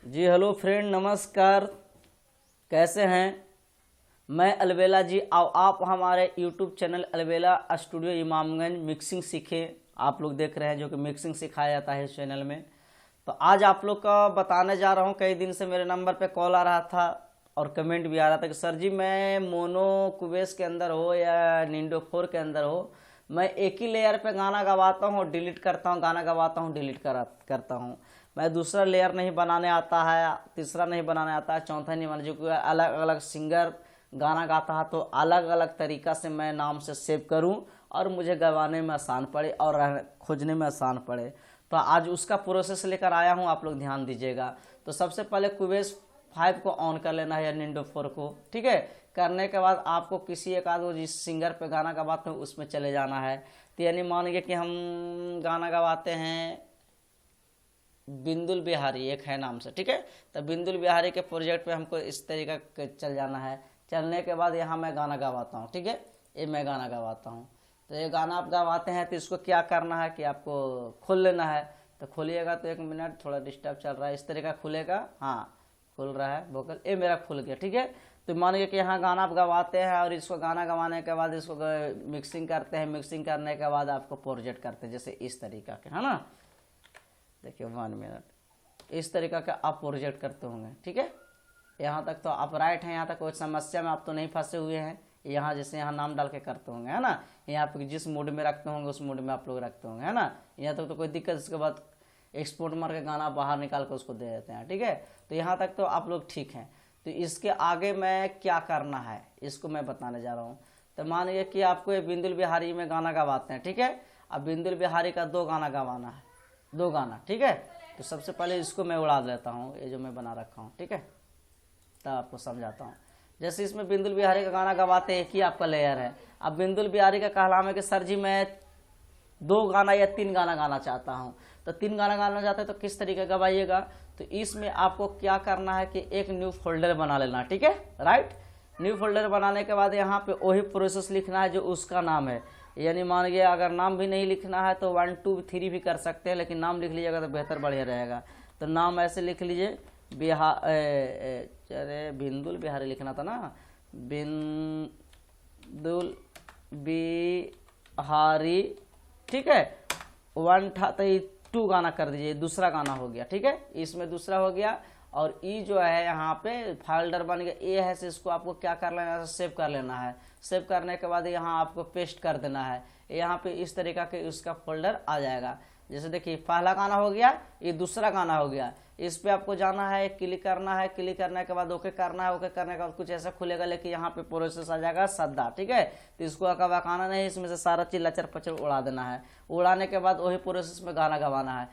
जी hello friend, नमस्कार। कैसे हैं? मैं अलबेला जी। आप हमारे यूट्यूब चैनल अलबेला स्टूडियो इमामगंज मिक्सिंग सीखे आप लोग देख रहे हैं, जो कि मिक्सिंग सिखाया जाता है इस चैनल में। तो आज आप लोग का बताने जा रहा हूं। कई दिन से मेरे नंबर पे कॉल आ रहा था और कमेंट भी आ रहा था कि सर जी, मैं मोनो कुबेस के अंदर हो या निंडो 4 के अंदर हो, मैं एक ही लेयर पे गाना गवाता हूँ और डिलीट करता हूँ, गाना गवाता हूँ डिलीट करता हूँ। मैं दूसरा लेयर नहीं बनाने आता है, तीसरा नहीं बनाने आता है, चौथा नहीं बना। जो कि अलग अलग सिंगर गाना गाता है तो अलग अलग तरीका से मैं नाम से सेव करूं और मुझे गवाने में आसान पड़े और खोजने में आसान पड़े। तो आज उसका प्रोसेस लेकर आया हूं, आप लोग ध्यान दीजिएगा। तो सबसे पहले कुबेस 5 को ऑन कर लेना है या निंडो 4 को, ठीक है। करने के बाद आपको किसी एक आध जिस सिंगर पे गाना गवाते हैं उसमें चले जाना है। तो यानी मानिए कि हम गाना गवाते हैं बिंदुल बिहारी, एक है नाम से, ठीक है। तो बिंदुल बिहारी के प्रोजेक्ट पे हमको इस तरीका चल जाना है। चलने के बाद यहाँ मैं गाना गवाता हूँ, ठीक है। ये मैं गाना गवाता हूँ। तो ये गाना आप गवाते हैं तो इसको क्या करना है कि आपको खोल लेना है। तो खोलिएगा तो 1 मिनट, थोड़ा डिस्टर्ब चल रहा है, इस तरीका खुलेगा। हाँ, खुल रहा है वोकल, ये मेरा खुल गया, ठीक है। तो मानिए कि यहाँ गाना आप गवाते हैं और इसको गाना गवाने के बाद इसको मिक्सिंग करते हैं। मिक्सिंग करने के बाद आपको प्रोजेक्ट करते हैं जैसे इस तरीका के, है ना। देखिए 1 मिनट, इस तरीका का आप प्रोजेक्ट करते होंगे, ठीक है। यहाँ तक तो आप राइट हैं, यहाँ तक कोई समस्या में आप तो नहीं फंसे हुए हैं। यहाँ जैसे यहाँ नाम डाल के करते होंगे, है ना। यहाँ पे जिस मूड में रखते होंगे उस मूड में आप लोग रखते होंगे, है ना। यहाँ तक तो कोई दिक्कत। इसके बाद एक्सपोर्ट मार के गाना बाहर निकाल कर उसको दे देते हैं, ठीक है। तो यहाँ तक तो आप लोग ठीक हैं। तो इसके आगे मैं क्या करना है इसको मैं बताने जा रहा हूँ। तो मानिए कि आपको ये बिंदुल बिहारी में गाना गवाते हैं, ठीक है। अब बिंदुल बिहारी का 2 गाना गवाना है, 2 गाना, ठीक है। तो सबसे पहले इसको मैं उड़ा देता हूँ, ये जो मैं बना रखा हूँ, ठीक है। तब आपको समझाता हूँ। जैसे इसमें बिंदुल बिहारी का गाना गवाते हैं, एक ही आपका लेयर है। अब बिंदुल बिहारी का कहना है कि सर जी मैं 2 गाना या 3 गाना गाना चाहता हूँ। तो 3 गाना गाना चाहते हैं तो किस तरीके गवाइएगा। तो इसमें आपको क्या करना है कि एक न्यू फोल्डर बना लेना, ठीक है, राइट। न्यू फोल्डर बनाने के बाद यहाँ पे वही प्रोसेस लिखना है जो उसका नाम है। यानी मान गया अगर नाम भी नहीं लिखना है तो 1 2 3 भी कर सकते हैं, लेकिन नाम लिख लीजिएगा तो बेहतर बढ़िया रहेगा। तो नाम ऐसे लिख लीजिए अरे बिंदुल बिहारी लिखना था ना, बिंदुल बिहारी, ठीक है। 1 था तो 2 गाना कर दीजिए, दूसरा गाना हो गया, ठीक है। इसमें दूसरा हो गया। और ई जो है यहाँ पे फोल्डर बन गया, ए है, से इसको आपको क्या कर लेना है, सेव कर लेना है। सेव करने के बाद यहाँ आपको पेस्ट कर देना है। यहाँ पे इस तरीका के उसका फोल्डर आ जाएगा। जैसे देखिए पहला गाना हो गया, ये दूसरा गाना हो गया। इस पे आपको जाना है, क्लिक करना है, क्लिक करने के बाद ओके करना है। ओके करने के बाद कुछ ऐसा खुलेगा, लेकिन यहाँ पे प्रोसेस आ जाएगा सद्दा, ठीक है। तो इसको अकाना नहीं, इसमें से सारा चीज लचर पचर उड़ा देना है। उड़ाने के बाद वही प्रोसेस में गाना गवाना है।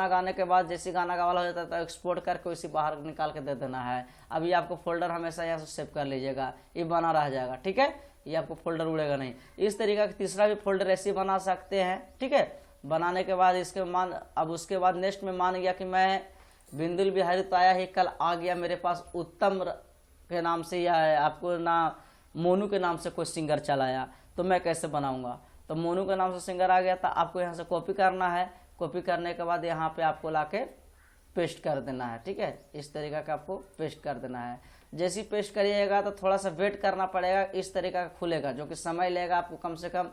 गाने के बाद जैसे गाना गवाला हो जाता है तो एक्सपोर्ट करके उसी बाहर निकाल के दे देना है। अभी आपको फोल्डर हमेशा यहाँ से सेव कर लीजिएगा, ये बना रह जाएगा, ठीक है। ये आपको फोल्डर उड़ेगा नहीं। इस तरीका का तीसरा भी फोल्डर ऐसे बना सकते हैं, ठीक है। बनाने के बाद इसके अब उसके बाद नेक्स्ट में मान गया कि मैं बिंदुल बिहारी तो आया ही, कल आ गया मेरे पास उत्तम के नाम से या आपको ना मोनू के नाम से कोई सिंगर चलाया, तो मैं कैसे बनाऊंगा। तो मोनू के नाम से सिंगर आ गया था, आपको यहाँ से कॉपी करना है। कॉपी करने के बाद यहाँ पे आपको लाके पेस्ट कर देना है, ठीक है। इस तरीका का आपको पेस्ट कर देना है। जैसे ही पेस्ट करिएगा तो थोड़ा सा वेट करना पड़ेगा, इस तरीका का खुलेगा, जो कि समय लेगा आपको कम से कम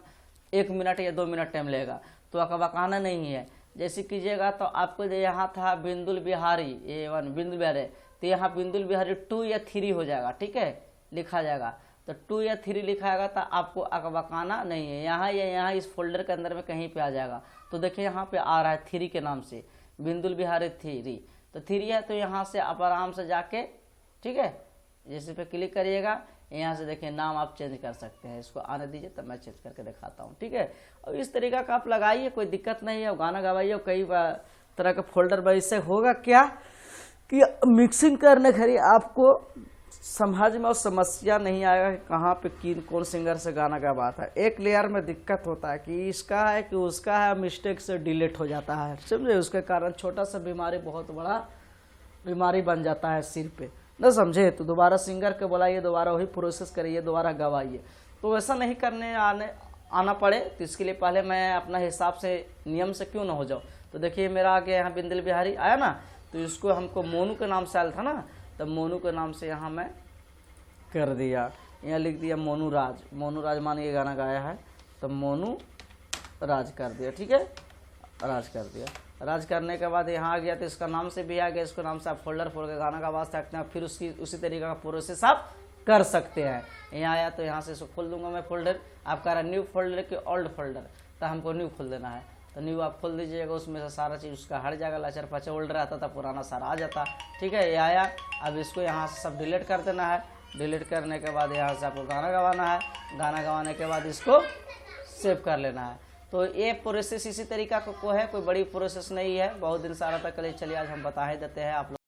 1 मिनट या 2 मिनट टाइम लेगा। तो अकबकाना नहीं है। जैसे कीजिएगा तो आपको यहाँ था बिंदुल बिहारी A1 बिंदुल बिहारी, तो यहाँ बिंदुल बिहारी 2 या 3 हो जाएगा, ठीक है, लिखा जाएगा। तो 2 या 3 लिखाएगा तो आपको अकबकाना नहीं है। यहाँ या यहाँ इस फोल्डर के अंदर में कहीं पे आ जाएगा। तो देखिए यहाँ पे आ रहा है 3 के नाम से, बिंदुल बिहारी 3। तो 3 है तो यहाँ से आप आराम से जाके, ठीक है, जैसे पे क्लिक करिएगा, यहाँ से देखिए नाम आप चेंज कर सकते हैं। इसको आने दीजिए तब मैं चेंज करके दिखाता हूँ, ठीक है। और इस तरीका का आप लगाइए, कोई दिक्कत नहीं है। गाना गवाइए, कई तरह का फोल्डर पर। इससे होगा क्या कि मिक्सिंग करने खरी आपको समझ में और समस्या नहीं आएगा कि कहाँ पे कौन सिंगर से गाना गवाता है। एक लेयर में दिक्कत होता है कि इसका है कि उसका है, मिस्टेक से डिलीट हो जाता है, समझे। उसके कारण छोटा सा बीमारी बहुत बड़ा बीमारी बन जाता है सिर पे, न समझे। तो दोबारा सिंगर के बुलाइए, दोबारा वही प्रोसेस करिए, दोबारा गवाइए। तो वैसा नहीं करने आना पड़े, तो इसके लिए पहले मैं अपना हिसाब से नियम से क्यों ना हो जाऊँ। तो देखिए मेरा आगे यहाँ बिंदुल बिहारी आया ना, तो इसको हमको मोनू के नाम से आया था ना, तो मोनू के नाम से यहाँ मैं कर दिया, यहाँ लिख दिया मोनू राज। मोनू राज माने ये गाना गाया है, तो मोनू राज कर दिया। ठीक है, राज कर दिया। राज करने के बाद यहाँ आ गया तो इसका नाम से भी आ गया, इसको नाम से आप फोल्डर खोल के गाना का आवाज सकते हैं, फिर उसकी उसी तरीके का प्रोसेस आप कर सकते हैं। यहाँ आया तो यहाँ से इसको खोल दूंगा मैं फोल्डर, आप कह रहा न्यू फोल्डर कि ओल्ड फोल्डर, तो हमको न्यू खोल देना है, तो न्यू आप खोल दीजिएगा, उसमें से सारा चीज़ उसका हट जाएगा, लचर पचर ओल्ड रहता था, पुराना सारा आ जाता। ठीक है, ये आया। अब इसको यहाँ से सब डिलीट कर देना है। डिलीट करने के बाद यहाँ से आपको गाना गवाना है, गाना गवाने के बाद इसको सेव कर लेना है। तो ये प्रोसेस इसी तरीका को है, कोई बड़ी प्रोसेस नहीं है, बहुत दिन से आ रहा था, चलिए आज हम बता ही देते हैं आप लोग।